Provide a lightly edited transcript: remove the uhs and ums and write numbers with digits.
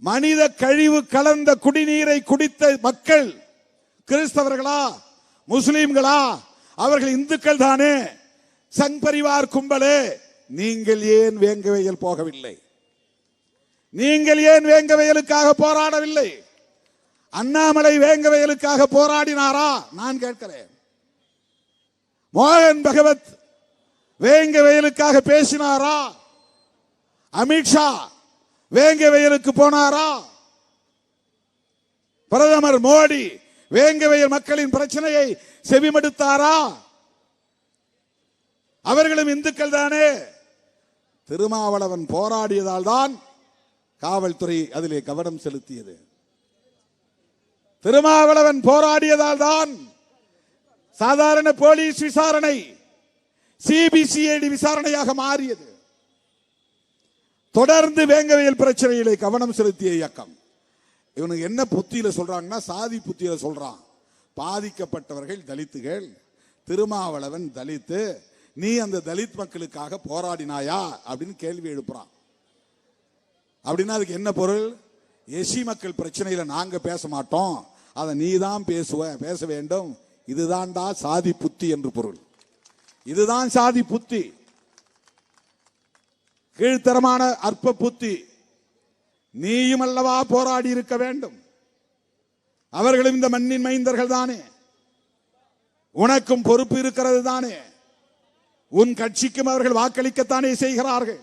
மனித கழிவு கலந்த குடிநீரை குடித்த மக்கள் கிறிஸ்தவர்களா முஸ்லிம்களா? அவர்கள் இந்துக்கள் தானே. சங் பரிவார் கும்பலே, நீங்கள் ஏன் வேங்கவயல் போகவில்லை? நீங்கள் ஏன் வேங்கவயலுக்காக போராடவில்லை? அண்ணாமலை வேங்கவயலுக்காக போராடினாரா? நான் கேட்கிறேன். மோகன் பகவத் வேங்கவயலுக்காக பேசினாரா? அமித்ஷா வேங்கவயலுக்கு போனாரா? பிரதமர் மோடி வேங்கவயல் மக்களின் பிரச்சனையை செவிமடுத்தாரா? அவர்களும் இந்துக்கள் தானே. திருமாவளவன் போராடியதால் தான் காவல்துறை அதிலே கவனம் செலுத்தியது. திருமாவளவன் போராடியதால் தான் சாதாரண போலீஸ் விசாரணை சிபிசிஐடி விசாரணையாக மாறியது. தொடர்ந்து வேங்கவயல் பிரச்சனையிலே கவனம் செலுத்திய இயக்கம். இவனுக்கு என்ன புத்தியில சொல்றாங்கன்னா, சாதி புத்தியில சொல்றான். பாதிக்கப்பட்டவர்கள் தலித்துகள், திருமாவளவன் தலித்து, நீ அந்த தலித் மக்களுக்காக போராடினாயா அப்படின்னு கேள்வி எழுப்புறான். அப்படின்னா அதுக்கு என்ன பொருள்? எஸ்சி மக்கள் பிரச்சனையில நாங்க பேச மாட்டோம், அதை நீ தான் பேச வேண்டும். இதுதான்டா சாதி புத்தி என்று பொருள். இதுதான் சாதி புத்தி, கீழ்த்தரமான அற்ப புத்தி. நீயும் அல்லவா போராடி இருக்க வேண்டும். அவர்களும் இந்த மண்ணின் மைந்தர்கள் தானே. உனக்கும் பொறுப்பு இருக்கிறது தானே. உன் கட்சிக்கும் அவர்கள் வாக்களிக்கத்தானே செய்கிறார்கள்.